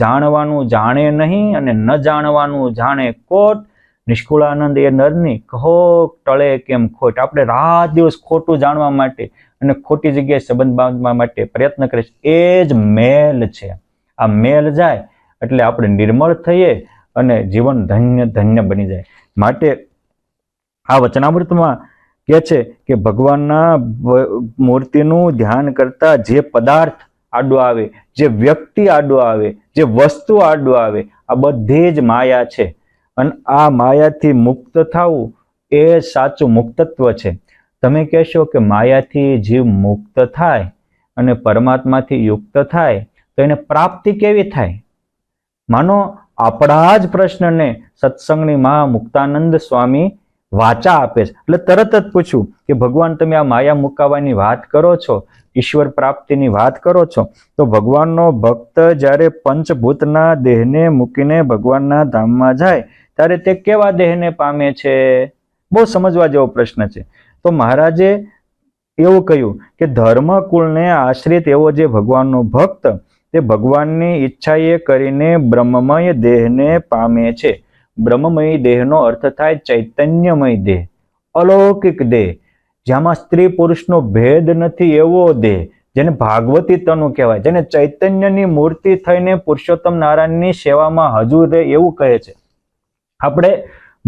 જાણવાનું જાણે નહીં અને ન જાણવાનું જાણે કોટ, નિષ્કુળાનંદ એ નરની કહો ટળે કેમ ખોટ. આપણે રાત દિવસ ખોટું જાણવા માટે અને ખોટી જગ્યાએ સંબંધ બાંધવા માટે પ્રયત્ન કરે છે. એ જ મેલ છે. આ મેલ જાય એટલે આપણે નિર્મળ થઈએ અને જીવન ધન્ય ધન્ય બની જાય. માટે આ વચનામૃતમાં કહે છે કે ભગવાનના મૂર્તિનું ધ્યાન કરતા જે પદાર્થ આડો આવે, જે વ્યક્તિ આડો આવે, જે વસ્તુ આડો આવે, આ બધી જ માયા છે. અને આ માયાથી મુક્ત થવું એ સાચું મુક્તત્વ છે. તમે કહેશો કે માયાથી જીવ મુક્ત થાય અને પરમાત્માથી યુક્ત થાય તો એને પ્રાપ્તિ કેવી થાય? માનો આપણા જ પ્રશ્નને સત્સંગની મુક્તાનંદ સ્વામી વાચા આપે છે. એટલે તરત જ પૂછ્યું કે ભગવાન તમે આ માયા મુકાવાની વાત કરો છો, ઈશ્વર પ્રાપ્તિની વાત કરો છો, તો ભગવાનનો ભક્ત જ્યારે પંચભૂતના દેહને મૂકીને ભગવાનના ધામમાં જાય ત્યારે તે કેવા દેહને પામે છે? બહુ સમજવા જેવો પ્રશ્ન છે. તો મહારાજે એવું કહ્યું કે ધર્મકુળને આશ્રિત એવો જે ભગવાનનો ભક્ત તે ભગવાનની ઈચ્છાએ કરીને બ્રહ્મમય દેહને પામે છે. બ્રહ્મમય દેહનો અર્થ થાય ચૈતન્યમય દેહ, અલૌકિક દેહ, જેમાં સ્ત્રી પુરુષનો ભેદ નથી એવો દેહ, જેને ભાગવતી તનુ કહેવાય, જેને ચૈતન્યની મૂર્તિ થઈને પુરુષોત્તમ નારાયણની સેવામાં હજુર રહે એવું કહે છે. આપણે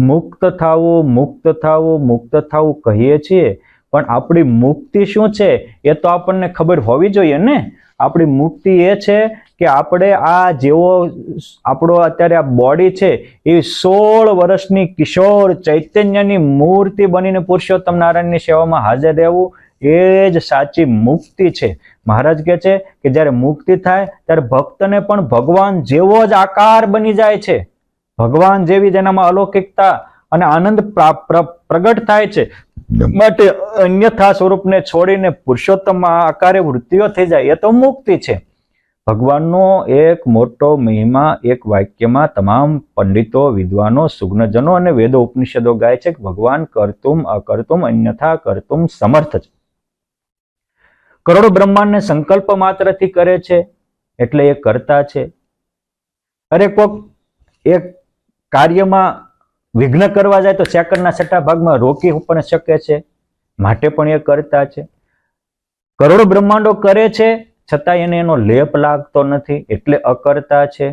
મુક્ત થવું મુક્ત થવું મુક્ત થવું કહીએ છીએ, પણ આપણી મુક્તિ શું છે એ તો આપણને ખબર હોવી જોઈએ ને. આપણી મુક્તિ એ છે કે આપણે આ જેવો આપણો અત્યારે આ બોડી છે એ 16 વર્ષની કિશોર ચૈતન્યની મૂર્તિ બનીને પુરુષોત્તમ નારાયણની સેવામાં હાજર રહેવું એ જ સાચી મુક્તિ છે. મહારાજ કહે છે કે જ્યારે મુક્તિ થાય ત્યારે ભક્તને પણ ભગવાન જેવો જ આકાર બની જાય છે. ભગવાન જેવી જેનામાં અલૌકિકતા અને આનંદ પ્રગટ થાય છે. માટે અન્યથા સ્વરૂપને છોડીને પુરુષોત્તમ આકારે વૃત્તિઓ થઈ જાય એ તો મુક્તિ છે. ભગવાનનો એક મોટો મહિમા એક વાક્યમાં તમામ પંડિતો, વિદ્વાનો, સુગ્નજનો અને વેદો ઉપનિષદો ગાય છે કે ભગવાન કરતુમ અકર્તુમ અન્યથા કરતુમ સમર્થ છે. કરોડો બ્રહ્માંડને સંકલ્પ માત્રથી કરે છે એટલે એ કરતા છે. અરે કોક એક કાર્યમાં વિઘ્ન કરવા જાય તો સેકન્ડના છઠ્ઠા ભાગમાં રોકી પણ શકે છે, માટે પણ એ કરતા છે. કરોડો બ્રહ્માંડો કરે છે છતાં એને એનો લેપ લાગતો નથી એટલે અકર્તા છે.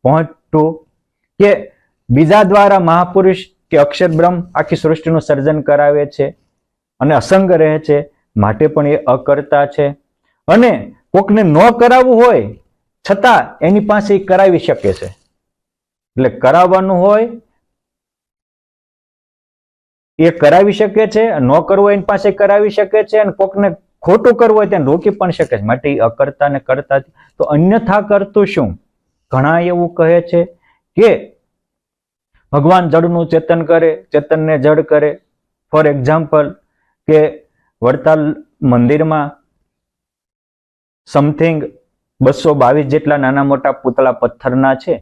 પોઈન્ટ 2 કે બીજા દ્વારા મહાપુરુષ કે અક્ષર બ્રહ્મ આખી સૃષ્ટિનું સર્જન કરાવે છે અને અસંગ રહે છે, માટે પણ એ અકર્તા છે. અને કોકને ન કરાવવું હોય છતાં એની પાસે એ કરાવી શકે છે. એટલે કરાવવાનું હોય એ કરાવી શકે છે, ન કરવું એની પાસે કરાવી શકે છે, અને કોકને ખોટું કરવું હોય તેને રોકી પણ શકે છે. માટે અકર્તા ને કરતા. તો અન્યથા કરતું શું? ઘણા એવું કહે છે કે ભગવાન જડનું ચેતન કરે, ચેતનને જડ કરે. ફોર એક્ઝામ્પલ કે વડતાલ મંદિરમાં સમથિંગ 222 જેટલા નાના મોટા પૂતળા પથ્થરના છે.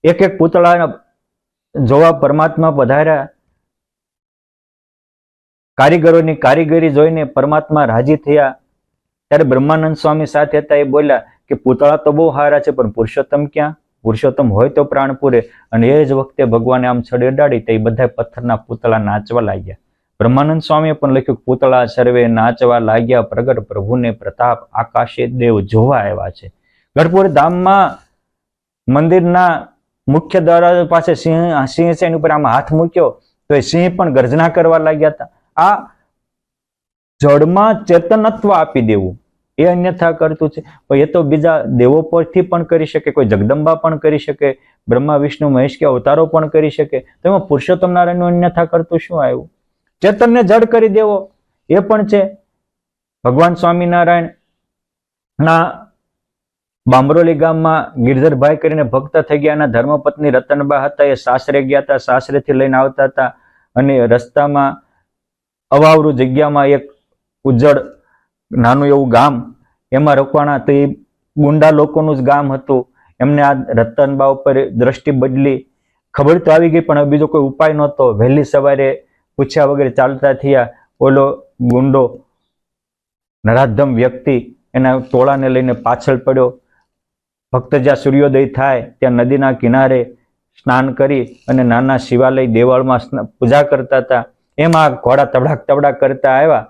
એક એક પૂતળા જોવા પરમાત્મા પધાર્યા. કારીગરોની કારીગરી જોઈને પરમાત્મા રાજી થયા. ત્યારે બ્રહ્માનંદ સ્વામી સાથે હતા એ બોલ્યા કે પૂતળા તો બહુ સારા છે પણ પુરુષોત્તમ ક્યાં? પુરુષોત્તમ હોય તો પ્રાણ પૂરે. અને એ જ વખતે ભગવાને આમ છડી અડાડી તો એ બધા પથ્થરના પૂતળા નાચવા લાગ્યા. બ્રહ્માનંદ સ્વામીએ પણ લખ્યું પૂતળા સર્વે નાચવા લાગ્યા, પ્રગટ પ્રભુને પ્રતાપ, આકાશે દેવ જોવા આવ્યા છે. ગઢપુર ધામમાં મંદિરના મુખ્ય દરવાજા પાસે સિંહ છે, એની ઉપર આમાં હાથ મૂક્યો તો એ સિંહ પણ ગર્જના કરવા લાગ્યા હતા. આ જડમાં ચેતનત્વ આપી દેવું એ અન્યથા કરતું છે. એ તો બીજા દેવો પરથી પણ કરી શકે, કોઈ જગદંબા પણ કરી શકે, બ્રહ્મા વિષ્ણુ મહેશ કે અવતારો પણ કરી શકે. તો એમાં પુરુષોત્તમ નારાયણનું અન્યથા કરતું શું આવ્યું? ચેતનને જડ કરી દેવો એ પણ છે. ભગવાન સ્વામિનારાયણ ના બામરોલી ગામમાં ગિરધરભાઈ કરીને ભક્ત થઈ ગયા. એના ધર્મપત્ની રતનબા હતા, એ સાસરે ગયા હતા. સાસરેથી લઈને આવતા હતા અને રસ્તામાં અવાવરૂ જગ્યામાં એક ઉજ્જડ નાનું એવું ગામ એમાં રોકવાના. તો એ ગુંડા લોકોનું જ ગામ હતું. એમને આ રતનબા ઉપર દ્રષ્ટિ બદલી. ખબર તો આવી ગઈ પણ હવે બીજો કોઈ ઉપાય નહોતો. વહેલી સવારે પૂછ્યા વગેરે ચાલતા થયા. ઓલો ગુંડો નરાધમ વ્યક્તિ એના ટોળાને લઈને પાછળ પડ્યો. ભક્ત જ્યાં સૂર્યોદય થાય ત્યાં નદીના કિનારે સ્નાન કરી અને નાના શિવાલય દેવળમાં પૂજા કરતા હતા. એમાં ઘોડા તબડાક તબડાક કરતા આવ્યા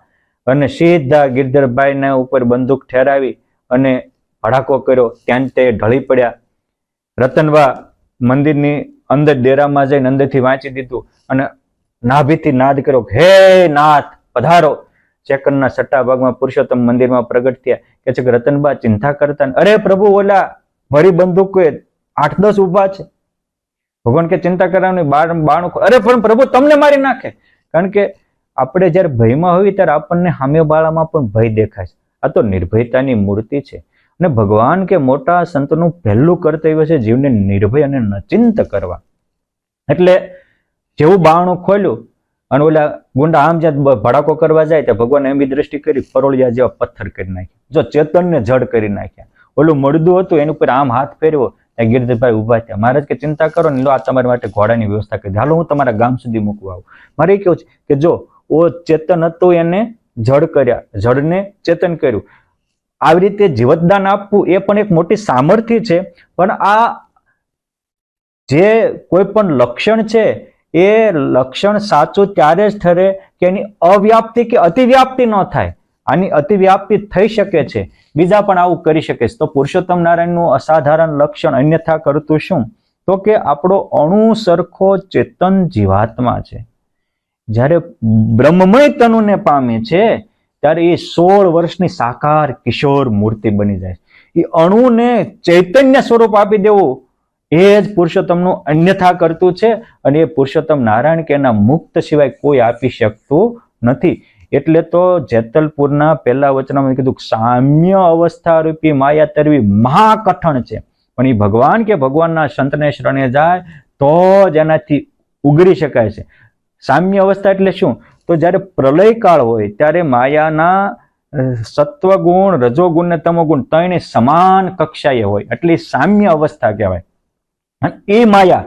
અને સીધા ગિરધરભાઈને ઉપર બંદૂક ઠેરાવી અને ભડાકો કર્યો. ત્યાં તે ઢળી પડ્યા. રતનબા મંદિરની અંદર ડેરામાં જઈને અંદરથી વાંચી દીધું અને નાભીથી નાદ કર્યો, હે નાથ પધારો. સેકન્ડના છઠ્ઠા ભાગમાં પુરુષોત્તમ મંદિરમાં પ્રગટ થયા. કે છે કે રતનબા ચિંતા કરતા, અરે પ્રભુ ઓલા ભરી બંદૂક 8-10 ઉભા છે. ભગવાન કે ચિંતા કરવાની, બાણું અરે પણ પ્રભુ તમને મારી નાખે. કારણ કે આપણે જયારે ભયમાં હોઈએ ત્યારે આપણને સામે બાળામાં પણ ભય દેખાય છે. આ તો નિર્ભયતાની મૂર્તિ છે. અને ભગવાન કે મોટા સંતનું પહેલું કર્તવ્ય છે જીવને નિર્ભય અને નચિંત કરવા. એટલે જેવું બાણું ખોલ્યું અને ઓલા ગુંડા આમ જ્યાં ભડાકો કરવા જાય ત્યાં ભગવાન એમ બી દ્રષ્ટિ કરી, પરોળિયા જેવા પથ્થર કરી નાખ્યા. જો ચેતનને જડ કરી નાખ્યા. ઓલું મળદું હતું એની ઉપર આમ હાથ ફેરવો, ત્યાં ગિરધરભાઈ ઉભા થયા. મહારાજ કે ચિંતા કરો ને, લો આ તમારા માટે ઘોડાની વ્યવસ્થા કરી, હાલો હું તમારા ગામ સુધી મૂકવા આવું. મારે એ કેવું છે કે જો ઓ ચેતન હતું એને જડ કર્યા, જડને ચેતન કર્યું. આવી રીતે જીવતદાન આપવું એ પણ એક મોટી સામર્થ્ય છે. પણ આ જે કોઈ પણ લક્ષણ છે એ લક્ષણ સાચું ત્યારે જ ઠરે કે એની અવ્યાપ્તિ કે અતિવ્યાપ્તિ ન થાય. આની અતિવ્યાપ્તિ થઈ શકે છે, બીજા પણ આવું કરી શકે છે. તો પુરુષોત્તમ નારાયણનું અસાધારણ લક્ષણ અન્યથા કરતું શું? તો કે આપણો અણુ સરખો ચેતન જીવાત્મા છે. જ્યારે બ્રહ્મમય તનુને પામે છે ત્યારે એ 16 વર્ષની સાકાર કિશોર મૂર્તિ બની જાય. એ અણુને ચૈતન્ય સ્વરૂપ આપી દેવું એ જ પુરુષોત્તમનું અન્યથા કરતું છે. અને એ પુરુષોત્તમ નારાયણ કે એના મુક્ત સિવાય કોઈ આપી શકતું નથી. એટલે તો જેતલપુરના પહેલા વચનમાં કીધું સામ્ય અવસ્થા રૂપી માયા તરવી મહાકઠણ છે. પણ એ ભગવાન કે ભગવાનના સંતને શરણે જાય તો જ એનાથી ઉગરી શકાય છે. સામ્ય અવસ્થા એટલે શું? તો જ્યારે પ્રલય કાળ હોય ત્યારે માયાના સત્વગુણ, રજોગુણ ને તમોગુણ ત્રણે સમાન કક્ષાએ હોય, એટલે સામ્ય અવસ્થા કહેવાય. અને એ માયા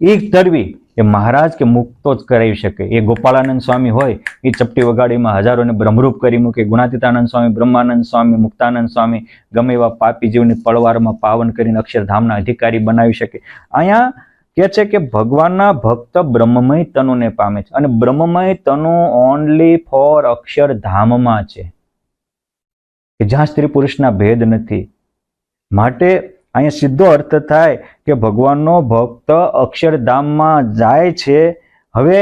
એ તરવી એ મહારાજ કે મુક્તો જ કરાવી શકે. એ ગોપાળાનંદ સ્વામી હોય એ ચપટી વગાડીમાં હજારોને બ્રહ્મરૂપ કરી મૂકે. ગુણાતીતાનંદ સ્વામી, બ્રહ્માનંદ સ્વામી, મુક્તાનંદ સ્વામી ગમે એવા પાપી જીવની પળવારમાં પાવન કરીને અક્ષરધામના અધિકારી બનાવી શકે. અહીંયા કે છે કે ભગવાનના ભક્ત બ્રહ્મમય તનુને પામે છે. અને બ્રહ્મમય તનુ ઓનલી ફોર અક્ષરધામમાં છે, કે જ્યાં સ્ત્રી પુરુષના ભેદ નથી. માટે અહીંયા સીધો અર્થ થાય કે ભગવાનનો ભક્ત અક્ષરધામમાં જાય છે. હવે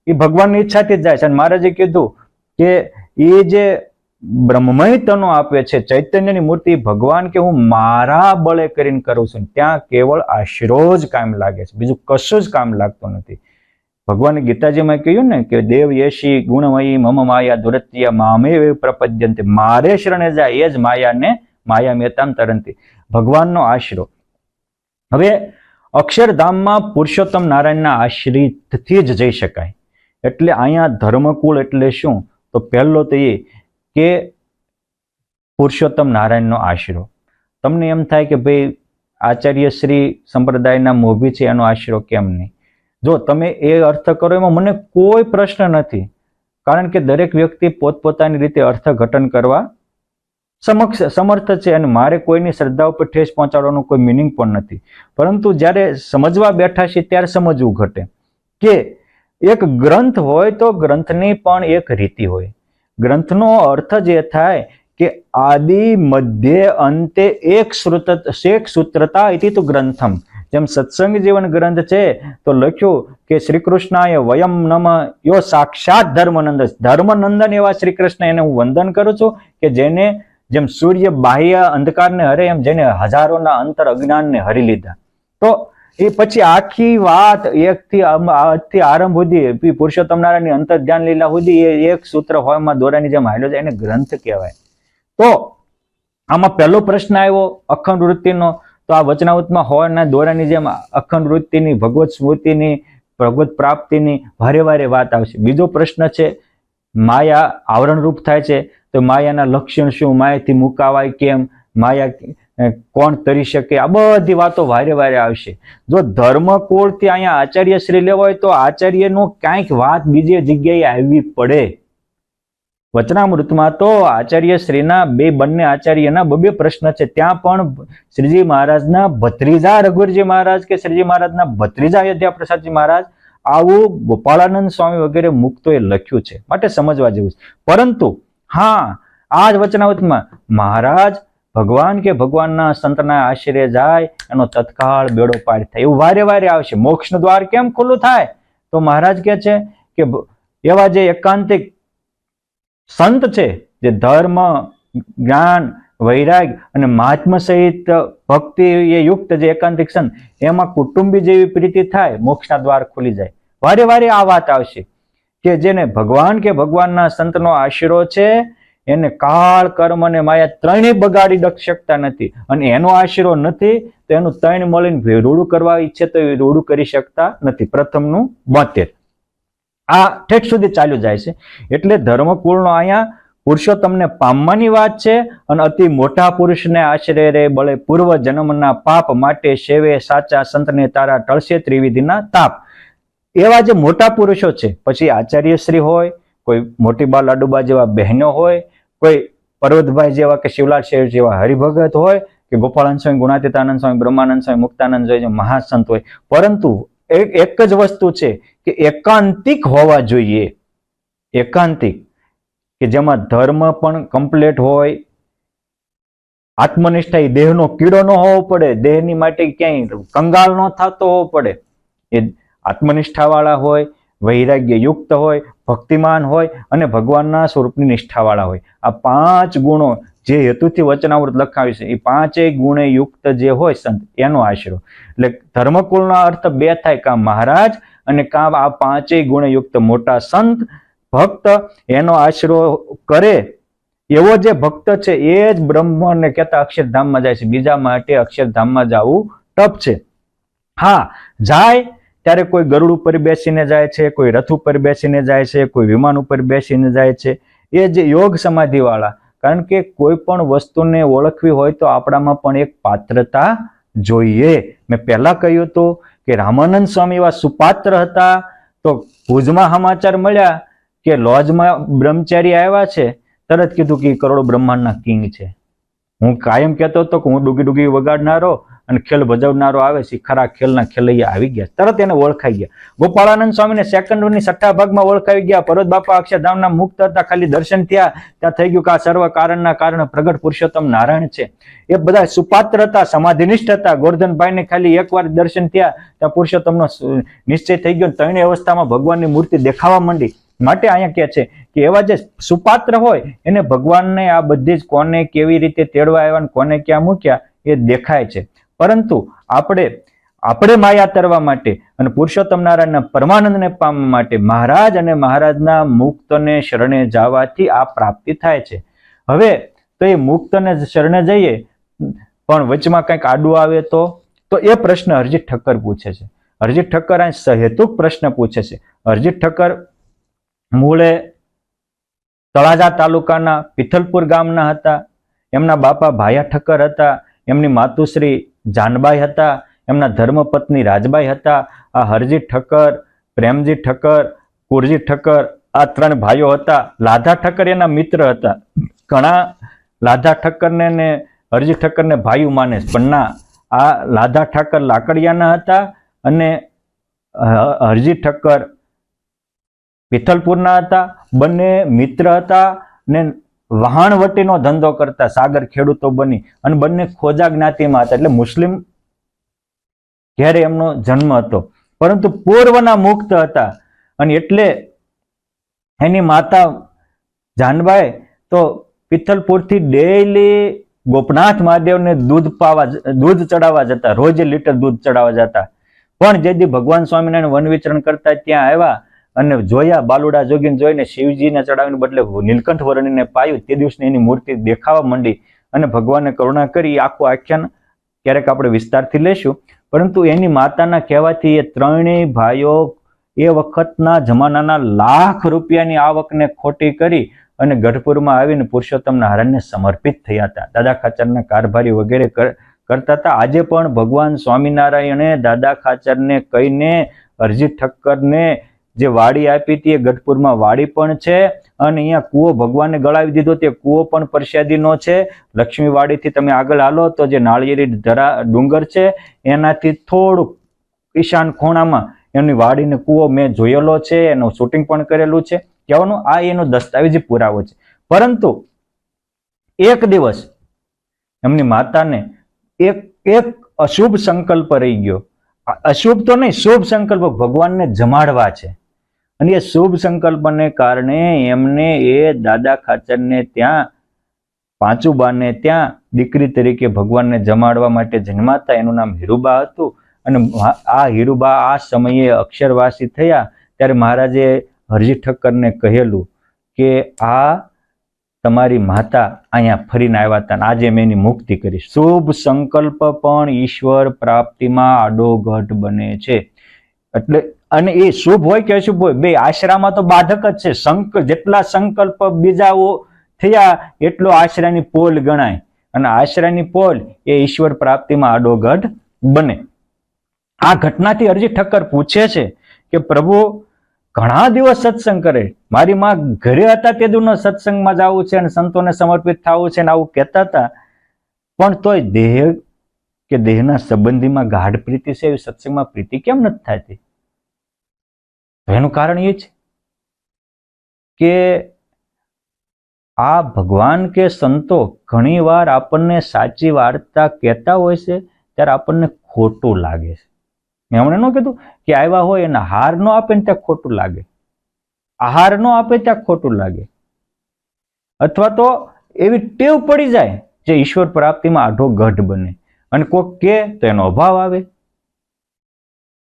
એ ભગવાનની ઈચ્છાથી જ જાય છે. અને મહારાજે કીધું કે એ જે બ્રહ્મમય તનો આપે છે, ચૈતન્યની મૂર્તિ, ભગવાન કે હું મારા બળે કરીને કરું છું. ત્યાં કેવળ આશરો જ કામ લાગે છે, બીજું કશું જ કામ લાગતું નથી. ભગવાને ગીતાજીમાં કહ્યું ને કે દેવ યશી ગુણમયી મમ માયા દુરત્ય મામે પ્રપદ્યંતે, મારે શરણે જાય એ જ માયાને માયા મેતામ તરંતી. ભગવાનનો આશરો. હવે અક્ષરધામમાં પુરુષોત્તમ નારાયણના આશ્રિતથી જ જઈ શકાય. એટલે અહીંયા ધર્મકુળ એટલે શું? તો પહેલો તો એ કે પુરુષોત્તમ નારાયણનો આશરો. તમને એમ થાય કે ભાઈ આચાર્ય શ્રી સંપ્રદાયના મોભી છે એનો આશરો કેમ નહીં? જો તમે એ અર્થ કરો એમાં મને કોઈ પ્રશ્ન નથી, કારણ કે દરેક વ્યક્તિ પોતપોતાની રીતે અર્થઘટન કરવા સમર્થ છે અને મારે કોઈની શ્રદ્ધા ઉપર ઠેસ પહોંચાડવાનું કોઈ મિનિંગ પણ નથી. પરંતુ જ્યારે સમજવા બેઠા છે ત્યારે સમજવું ઘટે કે એક ગ્રંથ હોય તો ગ્રંથની પણ એક રીતિ હોય. ગ્રંથનો અર્થ જ એ થાય કે આદિ મધ્ય અંતે એક સૂત્રતા ઇતિ તો ગ્રંથમ. જેમ સત્સંગ જીવન ગ્રંથ છે તો લખ્યું કે શ્રી કૃષ્ણાય વયમ નમ યો સાક્ષાત ધર્મનંદન. ધર્મનંદન એવા શ્રી કૃષ્ણ એને હું વંદન કરું છું કે જેને જેમ સૂર્ય બાહ્ય અંધકારને હરે એમ જેને હજારોના અંતર અજ્ઞાનને હરી લીધા. તો એ પછી આખી વાત એકથી આરંભ સુધી પુરુષોત્તમ નારાયણની અંતર ધ્યાન લીલા સુધી એ એક સૂત્ર હોયમાં દોરાની જેમ હાલ્યો જાય એને ગ્રંથ કહેવાય. તો આમાં પહેલો પ્રશ્ન આવ્યો અખંડ વૃત્તિનો, તો આ વચનાવતમાં હોયના દોરાની જેમ અખંડ વૃત્તિની, ભગવત સ્મૃતિની, ભગવત પ્રાપ્તિની વારે વારે વાત આવશે. બીજો પ્રશ્ન છે માયા આવરણ રૂપ થાય છે તો માયાના લક્ષણ શું, માયાથી મુકાવાય કેમ, માયા કોણ તરી શકે, આ બધી વાતો વારે વારે આવશે. જો ધર્મકુળથી અહીંયા આચાર્ય શ્રી લેવાય તો આચાર્યનું ક્યાંક વાત બીજી જગ્યાએ આવવી પડે. વચનામૃતમાં તો આચાર્ય શ્રીના બંને આચાર્યના બે પ્રશ્ન છે. ત્યાં પણ શ્રીજી મહારાજના ભત્રીજા રઘુવીરજી મહારાજ કે શ્રીજી મહારાજના ભત્રીજા અયોધ્યા પ્રસાદજી મહારાજ આવું ગોપાળાનંદ સ્વામી વગેરે મુક્તોએ લખ્યું છે, માટે સમજવા જેવું છે. પરંતુ હા, આ જ વચનામૃતમાં મહારાજ ભગવાન કે ભગવાનના સંતના આશ્રય જાય એનો તત્કાળ બેડો પાર થાય એવું વારે વારે આવશે. મોક્ષનું દ્વાર કેમ ખુલ્લું થાય? તો મહારાજ કહે છે કે એવા જે એકાંતિક સંત છે, જે ધર્મ, જ્ઞાન, વૈરાગ અને મહાત્મા સહિત ભક્તિ એ યુક્ત જે એકાંતિક સંત, એમાં કુટુંબી જેવી પ્રીતિ થાય, મોક્ષના દ્વાર ખુલી જાય. વારે વારે આ વાત આવશે કે જેને ભગવાન કે ભગવાનના સંતનો આશરો છે એને કાળ, કર્મ અને માયા ત્રણેય બગાડી શકતા નથી, અને એનો આશરો નથી તો એનું ત્રણ મળીને રૂડું કરવા ઈચ્છે તો એ રૂડું કરી શકતા નથી. પ્રથમનું 72 આ ઠેઠ સુધી ચાલ્યું જાય છે. એટલે ધર્મકુળનો અહીંયા પુરુષોત્તમને પામવાની વાત છે, અને અતિ મોટા પુરુષને આશ્રય રે બળે પૂર્વ જન્મના પાપ, માટે સેવે સાચા સંતને તારા ટળશે ત્રિવિધિના તાપ. એવા જે મોટા પુરુષો છે, પછી આચાર્યશ્રી હોય, કોઈ મોટીબા લાડુબા જેવા બહેનો હોય, કોઈ પર્વતભાઈ જેવા કે શિવલાલ શેઠ જેવા હરિભગત હોય, કે ગોપાળાનંદ સ્વામી, ગુણાતીતાનંદ સ્વામી, બ્રહ્માનંદ સ્વામી, મુક્તાનંદ સ્વામી મહાસંત હોય, પરંતુ એક જ વસ્તુ છે કે એકાંતિક હોવા જોઈએ. એકાંતિક કે જેમાં ધર્મ પણ કમ્પ્લીટ હોય, આત્મનિષ્ઠા એ દેહનો કીડો ન હોવો પડે, દેહની માટે ક્યાંય કંગાળ ન થતો હોવો પડે, એ આત્મનિષ્ઠા વાળા હોય, વૈરાગ્ય યુક્ત હોય, ભક્તિમાન હોય અને ભગવાનના સ્વરૂપની નિષ્ઠા વાળા હોય. આ 5 ગુણો જે હેતુથી વચનામૃત લખાવ્યું છે, એ 5 ગુણે યુક્ત જે હોય સંત, એનો આશરો. એટલે ધર્મકુળનો અર્થ 2 થાય, કાં મહારાજ અને કાં આ 5 ગુણે યુક્ત મોટા સંત ભક્ત, એનો આશરો કરે એવો જે ભક્ત છે એ જ બ્રહ્મને કહેતા અક્ષરધામમાં જાય છે. બીજા માટે અક્ષરધામમાં જવું ટપ છે. હા, જાય ત્યારે કોઈ ગરુડ ઉપર બેસીને જાય છે, કોઈ રથ ઉપર બેસીને જાય છે, કોઈ વિમાન ઉપર બેસીને જાય છે, એ જે યોગ સમાધિ વાળા. કારણ કે કોઈ પણ વસ્તુને ઓળખવી હોય તો આપણામાં પણ એક પાત્રતા જોઈએ. મેં પહેલા કહ્યું હતું કે રામાનંદ સ્વામી એવા સુપાત્ર હતા, તો ભુજમાં સમાચાર મળ્યા કે લોજમાં બ્રહ્મચારી આવ્યા છે, તરત કીધું કે કરોડો બ્રહ્માંડના કિંગ છે. હું કાયમ કહેતો હતો કે હું ડુગી ડુગી વગાડનારો અને ખેલ ભજવનારો આવે છે, ખરા ખેલના ખેલૈયા આવી ગયા, તરત એને ઓળખાઈ ગયા. ગોપાળાનંદ સ્વામીને સેકન્ડની 6થા ભાગમાં ઓળખાઈ ગયા. પરોત બાપા અક્ષરધામના મુક્ત હતા, ખાલી દર્શન થયા ત્યાં થઈ ગયું કે આ સર્વ કારણના કારણ પ્રગટ પુરુષોત્તમ નારાયણ છે. એ બધા સુપાત્ર હતા, સમાધિનિષ્ઠ હતા. ગોરધનભાઈને ખાલી એકવાર દર્શન થયા ત્યાં પુરુષોત્તમનો નિશ્ચય થઈ ગયો, ત્રણેય અવસ્થામાં ભગવાનની મૂર્તિ દેખાવા માંડી. માટે અહીંયા કહે છે કે એવા જે સુપાત્ર હોય એને ભગવાનને આ બધી જ કોને કેવી રીતે તેડવા આવ્યા, કોને ક્યાં મૂક્યા એ દેખાય છે. પરંતુ આપણે માયા તરવા માટે અને પુરુષોત્તમ નારાયણના પરમાનંદને પામવા માટે મહારાજ અને મહારાજના મુક્તને શરણે જવાથી આ પ્રાપ્તિ થાય છે. હવે તો એ મુક્તને શરણે જઈએ પણ વચમાં કંઈક આડું આવે તો એ પ્રશ્ન હરજીત ઠક્કર પૂછે છે. હરજીત ઠક્કર આ સહેતુક પ્રશ્ન પૂછે છે. હરજીત ઠક્કર મૂળે તળાજા તાલુકાના પિથલપુર ગામના હતા. એમના બાપા ભાયા ઠક્કર હતા, એમની માતુશ્રી જાનબાઈ હતા, એમના ધર્મપત્ની રાજબાઈ હતા. આ હરજીત ઠક્કર, પ્રેમજી ઠક્કર, કુરજી ઠક્કર, આ 3 ભાઈઓ હતા. લાધા ઠક્કર એના મિત્ર હતા. ઘણા લાધા ઠક્કરને ને હરજીત ઠક્કરને ભાઈઓ માને, પણ ના, આ લાધા ઠક્કર લાકડિયાના હતા અને હરજીત ઠક્કર પિથલપુરના હતા. બંને મિત્ર હતા ને વહાણવટીનો ધંધો કરતા, સાગર ખેડૂતો બની, અને બંને ખોજા જ્ઞાતિમાં હતા, એટલે મુસ્લિમ ઘેરે એમનો જન્મ હતો, પરંતુ પૂર્વના મુક્ત હતા. અને એટલે એની માતા જાનબાઈ તો પિથલપુરથી ડેઈલી ગોપનાથ મહાદેવને દૂધ ચડાવવા જતા, રોજ લીટર દૂધ ચડાવવા જતા. પણ જેથી ભગવાન સ્વામિનારાયણ વન વિચરણ કરતા ત્યાં આવ્યા અને જોયા, બાલુડા જોગીને જોઈને શિવજીને ચડાવીને બદલે નીલકંઠ વર્ણિને પાયું, તે દિવસની એની મૂર્તિ દેખાવા માંડી અને ભગવાનને કરુણા કરી. આખું આખ્યાન ક્યારેક આપણે વિસ્તારથી લેશું. પરંતુ એની માતાના કહેવાથી એ 3 ભાઈઓ એ વખતના જમાનાના લાખ રૂપિયાની આવકને ખોટી કરી અને ગઢપુરમાં આવીને પુરુષોત્તમ નારાયણને સમર્પિત થયા હતા. દાદા ખાચરના કારભારી વગેરે કરતા હતા. આજે પણ ભગવાન સ્વામિનારાયણે દાદા ખાચરને કહીને હરજીત ઠક્કરને જે વાડી આપી હતી એ ગઢપુરમાં વાડી પણ છે, અને અહીંયા કૂવો ભગવાને ગળાવી દીધો તે કૂવો પણ પ્રસાદીનો છે. લક્ષ્મી વાડીથી તમે આગળ હાલો તો જે નાળિયેરી ડુંગર છે એનાથી થોડુંક ઈશાન ખૂણામાં એમની વાડીને કૂવો મેં જોયેલો છે, એનું શૂટિંગ પણ કરેલું છે. કહેવાનું આ એનો દસ્તાવેજી પુરાવો છે. પરંતુ એક દિવસ એમની માતાને એક અશુભ સંકલ્પ રહી ગયો. અશુભ તો નહીં, શુભ સંકલ્પ ભગવાનને જમાડવા છે, અને એ શુભ સંકલ્પને કારણે એમને એ દાદા ખાચરને ત્યાં પાંચુબાને ત્યાં દીકરી તરીકે ભગવાનને જમાડવા માટે જન્માતા. એનું નામ હીરુબા હતું. અને આ હીરુબા આ સમયે અક્ષરવાસી થયા ત્યારે મહારાજે હરજી ઠક્કરને કહેલું કે આ તમારી માતા અહીંયા ફરીને આવ્યા હતા, આજે મેં એની મુક્તિ કરી. શુભ સંકલ્પ પણ ઈશ્વર પ્રાપ્તિમાં આડોગઢ બને છે. એટલે અને એ શુભ હોય કે અશુભ હોય, બે આશરામાં તો બાધક જ છે. જેટલા સંકલ્પ બીજાઓ થયા એટલો આશરાની પોલ ગણાય, અને આશરાની પોલ એ ઈશ્વર પ્રાપ્તિમાં આડોગઢ બને. આ ઘટનાથી હરજી ઠક્કર પૂછે છે કે પ્રભુ ઘણા દિવસ સત્સંગ કરે, મારી માં ઘરે હતા તે દૂરનો સત્સંગમાં જવું છે અને સંતોને સમર્પિત થવું છે ને આવું કહેતા હતા, પણ તોય દેહ કે દેહના સંબંધીમાં ગાઢ પ્રીતિ છે, એવી સત્સંગમાં પ્રીતિ કેમ નથી થતી? એનું કારણ એ છે કે આ ભગવાન કે સંતો ઘણી વાર આપણને સાચી વાર્તા કહેતા હોય છે ત્યારે આપણને ખોટું લાગે છે. મેં હમણાં ન કીધું કે આવ્યા હોય એને હાર ન આપે ને ત્યાં ખોટું લાગે, આહાર ન આપે ત્યાં ખોટું લાગે, અથવા તો એવી ટેવ પડી જાય જે ઈશ્વર પ્રાપ્તિમાં આઢો ગઢ બને, અને કોઈક કે તો એનો અભાવ આવે.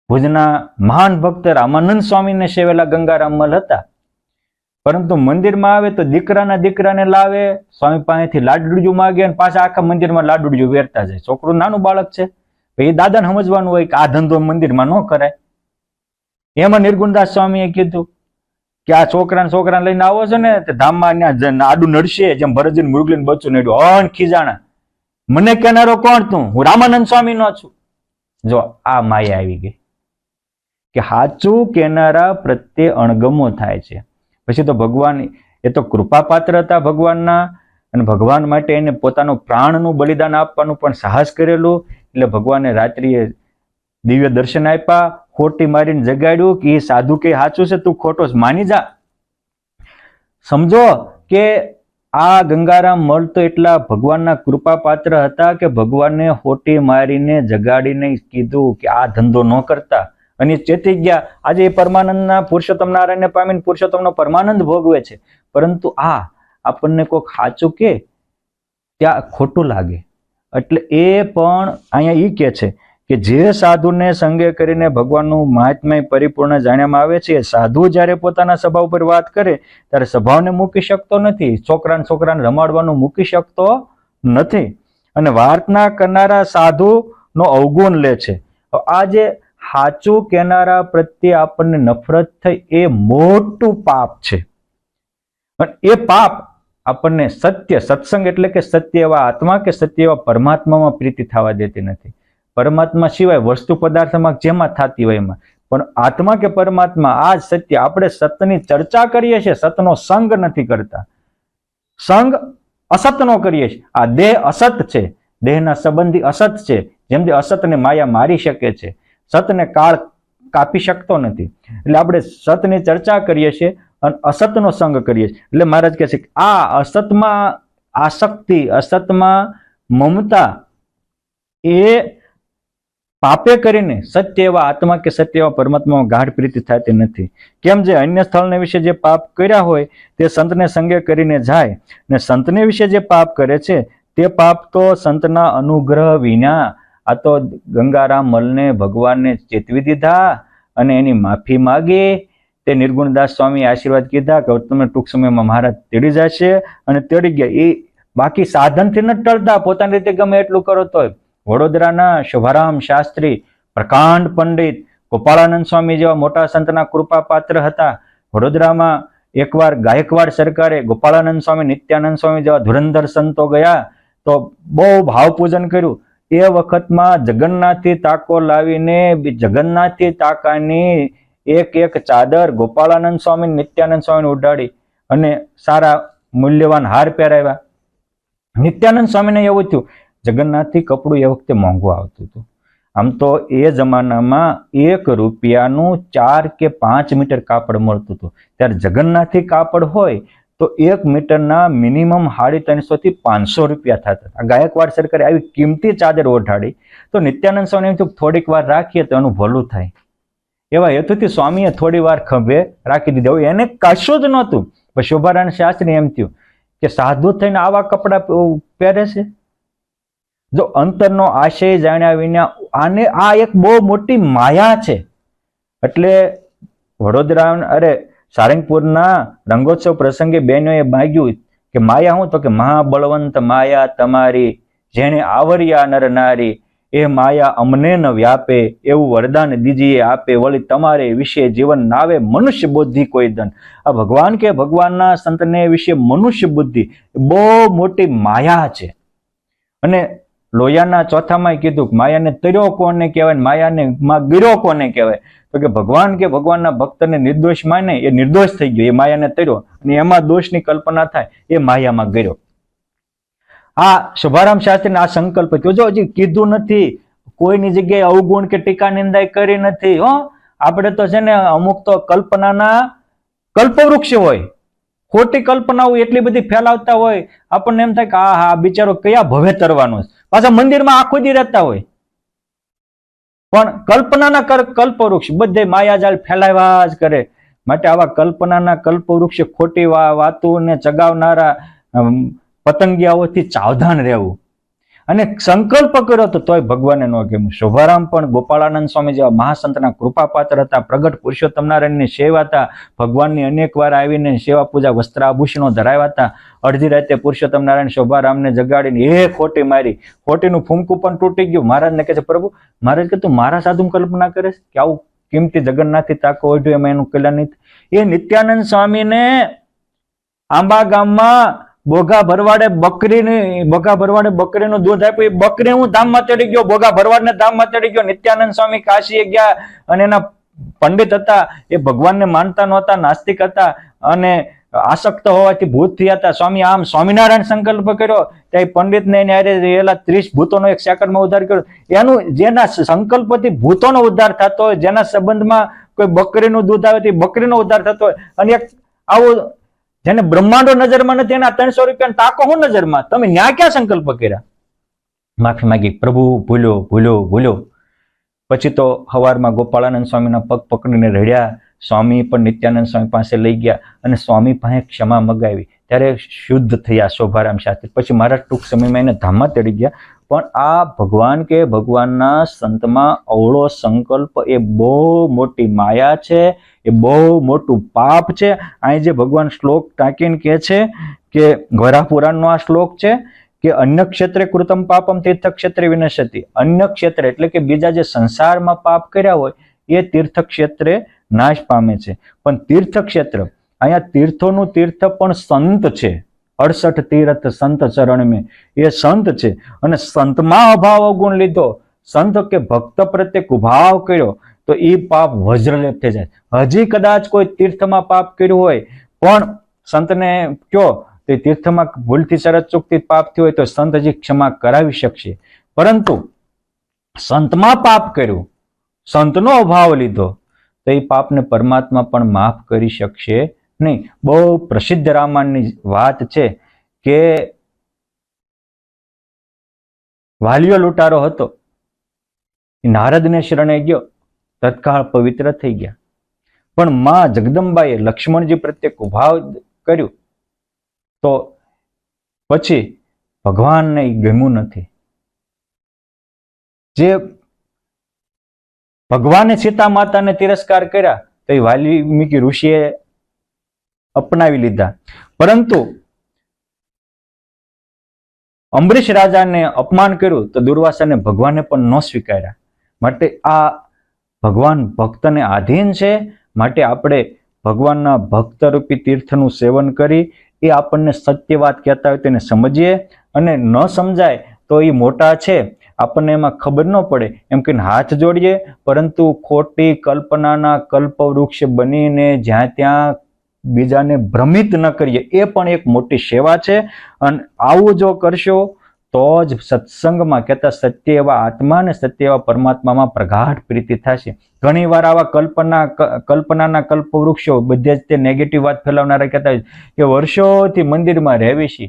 ભુજના મહાન ભક્ત રામાનંદ સ્વામીને સેવેલા ગંગારામમલ હતા, પરંતુ મંદિરમાં આવે તો દીકરાને લાવે, સ્વામી પાસેથી લાડુડિયું માગે અને પાછા આખા મંદિરમાં લાડુડિયું વેરતા જાય. છોકરું નાનું બાળક છે, એ દાદાને સમજવાનું હોય કે આ ધંધો મંદિરમાં ન કરાય. એમાં નિર્ગુણદાસ સ્વામીએ કીધું કે આ છોકરાને લઈને આવો છો ને તે ધામમાં આડું નડશે, જેમ ભરતજીને મૃગલીને બચ્ચું નડ્યું. અન ખીજાણા, મને કહેનારો કોણ તું? હું રામાનંદ સ્વામી નો છું. જો આ માયા આવી ગઈ કે સાચું કહેનારા પ્રત્યે અણગમો થાય છે. પછી તો ભગવાન એ તો કૃપાપાત્ર હતા ભગવાનના, અને ભગવાન માટે એને પોતાનું પ્રાણનું બલિદાન આપવાનું પણ સાહસ કરેલું. એટલે ભગવાને રાત્રિએ દિવ્ય દર્શન આપ્યા, ખોટી મારીને જગાડ્યું કે એ સાધુ કે સાચું છે, તું ખોટો માની જા. સમજો કે આ ગંગારામ મલ તો એટલા ભગવાનના કૃપાપાત્ર હતા કે ભગવાનને ખોટી મારીને જગાડીને કીધું કે આ ધંધો ન કરતા, અને ચેતી ગયા. આજે એ પરમાનંદના પુરુષોત્તમ નારાયણને પામીને પુરુષોત્તમનો પરમાનંદ ભોગવે છે, પરંતુ આ આપણને કોઈ સાચું કે ત્યાં ખોટું લાગે. એટલે એ પણ અહીંયા ઈ કે છે કે જે સાધુને સંગે કરીને ભગવાનનું મહાત્મ્ય પરિપૂર્ણ જાણવામાં આવે છે, એ સાધુ જ્યારે પોતાના સભા ઉપર વાત કરે ત્યારે સભાને મૂકી શકતો નથી, છોકરાને રમાડવાનું મૂકી શકતો નથી, અને વાર્તા કરનારા સાધુનો અવગુણ લે છે. આ જે સાચું કહેનારા પ્રત્યે આપણને નફરત થઈ એ મોટું પાપ છે. અને એ પાપ આપણને સત્ય સત્સંગ એટલે કે સત્ય એવા આત્મા કે સત્ય એવા પરમાત્મામાં પ્રીતિ થવા દેતી નથી. પરમાત્મા સિવાય વસ્તુ પદાર્થમાં જેમાં થતી હોય એમાં, પણ આત્મા કે પરમાત્મા આ જ સત્ય. આપણે સતની ચર્ચા કરીએ છીએ, સતનો સંગ નથી કરતા, સંગ અસતનો કરીએ છીએ. આ દેહ અસત છે, દેહના સંબંધી અસત છે. જેમ અસતને માયા મારી શકે છે, સતને કાળ કાપી શકતો નથી. એટલે આપણે સતની ચર્ચા કરીએ છીએ અને અસતનો સંગ કરીએ છીએ. એટલે મહારાજ કહે છે કે આ અસતમાં આસક્તિ, અસતમાં મમતા એ પાપે કરીને સત્ય એવા આત્મા કે સત્ય એવા પરમાત્મામાં ગાઢ પ્રીતિ થતી નથી. કેમ જે અન્ય સ્થળને વિશે જે પાપ કર્યા હોય તે સંતને સંગે કરીને જાય, ને સંતને વિશે જે પાપ કરે છે તે પાપ તો સંતના અનુગ્રહ વિના. આ તો ગંગારામ મલને ભગવાનને ચેતવી દીધા અને એની માફી માગી. તે નિર્ગુણદાસ સ્વામી આશીર્વાદ કીધા કે તમે ટૂંક સમયમાં મહારાજ તેડી જશે, અને તેડી ગયા. એ બાકી સાધનથી ન ટળતા, પોતાની રીતે ગમે એટલું કરો તોય. વડોદરાના શોભારામ શાસ્ત્રી, પ્રકાંડ પંડિત, ગોપાળાનંદ સ્વામી જેવા મોટા સંતના કૃપા પાત્ર હતા. વડોદરામાં એકવાર ગાયકવાડ સરકારે ગોપાળાનંદ સ્વામી, નિત્યાનંદ સ્વામી જેવા ધુરંધર સંતો ગયા તો બહુ ભાવપૂજન કર્યું. એ વખતમાં જગન્નાથથી તાકો લાવીને જગન્નાથથી તાકાની એક એક ચાદર ગોપાળાનંદ સ્વામી નિત્યાનંદ સ્વામીને ઉડાડી અને સારા મૂલ્યવાન હાર પહેરાવ્યા. નિત્યાનંદ સ્વામીને એવું થયું, જગન્નાથથી કપડું એ વખતે મોંઘું આવતું હતું. આમ તો એ જમાનામાં 1 રૂપિયાનું 4 કે 5 મીટર કાપડ મળતું હતું. ત્યારે જગન્નાથી કાપડ હોય તો 1 મીટરના મિનિમમ 350 થી 500 રૂપિયા થતા. આ ગાયકવાડ સરકારે આવી કિંમતી ચાદર ઓઢાડી તો નિત્યાનંદ સ્વામી એમ થોડીક વાર રાખીએ તો એનું ભલું થાય, એવા હેતુથી સ્વામીએ થોડી વાર ખભે રાખી દીધા. એને કશું જ નહોતું, પણ શોભારાયણ શાસ્ત્રી એમ થયું કે સાધુ થઈને આવા કપડા પહેરે છે. જો અંતરનો આશય જાણ્યા વિના આને આ એક બહુ મોટી માયા છે. એટલે વડોદરા સારંગપુરના રંગોત્સવ પ્રસંગે બહેનોએ માગ્યું કે માયા હું, તો કે મહાબળવંત માયા તમારી જેને આવર્યા નર નારી, એ માયા અમને ન વ્યાપે એવું વરદાન દીજીએ આપે, વળી તમારે વિશે જીવન નાવે મનુષ્ય બુદ્ધિ કોઈ દન. આ ભગવાન કે ભગવાનના સંતને વિશે મનુષ્ય બુદ્ધિ બહુ મોટી માયા છે. અને લોયાના ચોથામાં કીધું માયાને તર્યો કોને કહેવાય, માયાને ગીરો કોને કહેવાય, તો કે ભગવાન કે ભગવાનના ભક્તને નિર્દોષ માને એ નિર્દોષ થઈ ગયો, એ માયાને તર્યો, અને એમાં દોષની કલ્પના થાય એ માયામાં ગયો. આ શુભારામ શાસ્ત્રીને આ સંકલ્પ થયો. જો હજી કીધું નથી, કોઈની જગ્યાએ અવગુણ કે ટીકા નિંદાઈ કરી નથી. આપણે તો છે ને અમુક તો કલ્પનાના કલ્પવૃક્ષ હોય, ખોટી કલ્પનાઓ એટલી બધી ફેલાવતા હોય, આપણને એમ થાય કે હા બિચારો કયા ભવે તરવાનો છે, પાછા મંદિરમાં આખો દી રહેતા હોય, પણ કલ્પનાના કલ્પવૃક્ષ બધે માયાજાળ ફેલાવ્યા જ કરે. માટે આવા કલ્પનાના કલ્પવૃક્ષ ખોટી વાતોને ચગાવનારા પતંગિયાઓથી સાવધાન રહેવું. અને સંકલ્પ કર્યો તો તોય ભગવાનને ન ગમ્યું. શોભારામ પણ ગોપાળાનંદ સ્વામી જેવા મહાસંતના કૃપાપાત્ર હતા, પ્રગટ પુરુષોત્તમ નારાયણની સેવા હતા, ભગવાનની અનેક વાર આવીને સેવા પૂજા વસ્ત્રાભૂષણો ધરાવ્યા હતા. અડધી રાતે પુરુષોત્તમ નારાયણ શોભારામને જગાડીને ખોટી મારી, ખોટીનું ફૂમકું પણ તૂટી ગયું. મહારાજને કહે છે, પ્રભુ મહારાજ કે તું મારા સાધુ કલ્પના કરે છે કે આવું કિંમતી જગન્નાથથી તાકો ઓઢ્યું એમાં એનું કલ્યાણ નહીં. એ નિત્યાનંદ સ્વામીને આંબા ગામમાં બોગા ભરવાડે બકરીનું દૂધ આપ્યું, એ બકરી હું ધામમાં ચડી ગયો, બોગા ભરવાડને ધામમાં ચડી ગયો. નિત્યાનંદ સ્વામી કાશીએ ગયા અને એના પંડિત હતા, એ ભગવાનને માનતા નહોતા, નાસ્તિક હતા અને આસક્ત હોવાથી ભૂત થયા હતા. સ્વામી આમ સ્વામિનારાયણ સંકલ્પ કર્યો, ત્યાં પંડિતને રહેલા 30 ભૂતોનો એક સેકન્ડમાં ઉદ્ધાર કર્યો. એનું જેના સંકલ્પથી ભૂતોનો ઉદ્ધાર થતો હોય, જેના સંબંધમાં કોઈ બકરીનું દૂધ આવે તો બકરીનો ઉદ્ધાર થતો હોય, અને એક આવું જેને બ્રહ્માંડો નજરમાં નથી એના 300 રૂપિયા તાકો હું નજરમાં, તમે ન્યા ક્યાં સંકલ્પ કર્યા? માફી માંગી, પ્રભુ ભૂલ્યો. પછી તો હવારમાં ગોપાળાનંદ સ્વામીના પગ પકડીને રડ્યા. સ્વામી પણ નિત્યાનંદ સ્વામી પાસે લઈ ગયા અને સ્વામી પાસે ક્ષમા મગાવી. ત્યારે શુદ્ધ થયા શોભારામ શાસ્ત્રી. પછી મારા ટૂંક સમયમાં એને ધામમાં તેડી ગયા. પણ આ ભગવાન કે ભગવાનના સંતમાં અવળો સંકલ્પ એ બહુ મોટી માયા છે, એ બહુ મોટું પાપ છે. અહીં જે ભગવાન શ્લોક ટાંકીને કહે છે કે વરાહ પુરાણનો આ શ્લોક છે કે અન્ય ક્ષેત્રે કૃતમ પાપમ તીર્થ ક્ષેત્રે વિનશ્યતિ. અન્ય ક્ષેત્ર એટલે કે બીજા જે સંસારમાં પાપ કર્યા હોય એ તીર્થ ક્ષેત્રે નાશ પામે છે. પણ તીર્થ ક્ષેત્ર, અહીંયા તીર્થોનું તીર્થ પણ સંત છે. 68 તીર્થ સંત ચરણ મેં, એ સંત છે. અને સંતમાં અભાવ અવગુણ લીધો, સંત કે ભક્ત પ્રત્યે કુભાવ કર્યો તો એ પાપ વજ્રલેપ થઈ જાય. હજી કદાચ કોઈ તીર્થમાં પાપ કર્યું હોય પણ સંતને કયો તે તીર્થમાં ભૂલથી શરત ચૂકથી પાપ થયું હોય તો સંત હજી ક્ષમા કરાવી શકશે. પરંતુ સંતમાં પાપ કર્યું, સંતનો અભાવ લીધો તો એ પાપને પરમાત્મા પણ માફ કરી શકશે નહીં. બહુ પ્રસિદ્ધ રામાયણની વાત છે કે વાલિયો લૂંટારો હતો, નારદને શરણે ગયો, તત્કાળ પવિત્ર થઈ ગયા. પણ માં જગદંબાએ લક્ષ્મણજી પ્રત્યે કુભાવ કર્યું તો પછી ભગવાનને ગમ્યું નથી. જે ભગવાને સીતા માતાને તિરસ્કાર કર્યા તો એ વાલ્મીકી ઋષિએ અપનાવી લીધા. પરંતુ અંબરીશ રાજાને અપમાન કર્યું તો દુર્વાસાને ભગવાને પણ ન સ્વીકાર્યા. માટે આ ભગવાન ભક્તને આધીન છે. માટે આપણે ભગવાનના ભક્તરૂપી તીર્થનું સેવન કરી એ આપણને સત્ય વાત કહેતા હોય તેને સમજીએ, અને ન સમજાય તો એ મોટા છે આપણને એમાં ખબર ન પડે એમ કહીને હાથ જોડીએ, પરંતુ ખોટી કલ્પનાના કલ્પવૃક્ષ બનીને જ્યાં ત્યાં બીજાને ભ્રમિત ન કરીએ, એ પણ એક મોટી સેવા છે. અને આવું જો કરશો તો જ સત્સંગમાં કહેતા સત્ય એવા આત્મા અને સત્ય એવા પરમાત્મામાં પ્રગાઢ પ્રીતિ થશે. ઘણી વાર આવા કલ્પનાના કલ્પવૃક્ષો બધે જ તે નેગેટિવ વાત ફેલાવનારા કહેતા હોય કે વર્ષોથી મંદિરમાં રહેવી છે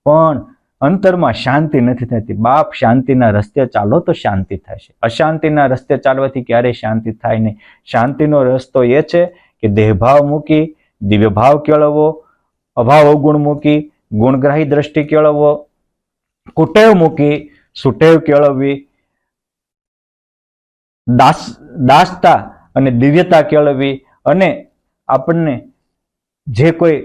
પણ અંતરમાં શાંતિ નથી થતી. બાપ, શાંતિના રસ્તે ચાલો તો શાંતિ થશે. અશાંતિના રસ્તે ચાલવાથી ક્યારેય શાંતિ થાય નહીં. શાંતિનો રસ્તો એ છે કે દેહભાવ મૂકી દિવ્ય ભાવ કેળવવો, અભાવ અવગુણ મૂકી ગુણગ્રાહી દ્રષ્ટિ કેળવવો, કુટેવ મૂકી સુટેવ કેળવવી, દાસતા અને દિવ્યતા કેળવવી, અને આપણને જે કોઈ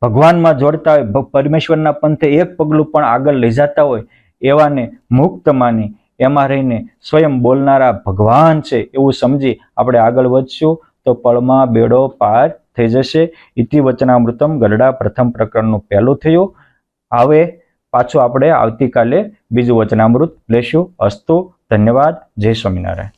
ભગવાનમાં જોડતા હોય, પરમેશ્વરના પંથે એક પગલું પણ આગળ લઈ જતા હોય એવાને મુક્ત માની એમાં રહીને સ્વયં બોલનારા ભગવાન છે એવું સમજી આપણે આગળ વધશું તો પળમાં બેડો પાર થઈ જશે. ઇતિ વચનામૃતમ ગરડા પ્રથમ પ્રકરણનું પહેલું થયું. હવે પાછું આપણે આવતીકાલે બીજું વચનામૃત લેશું. અસ્તુ. ધન્યવાદ. જય સ્વામિનારાયણ.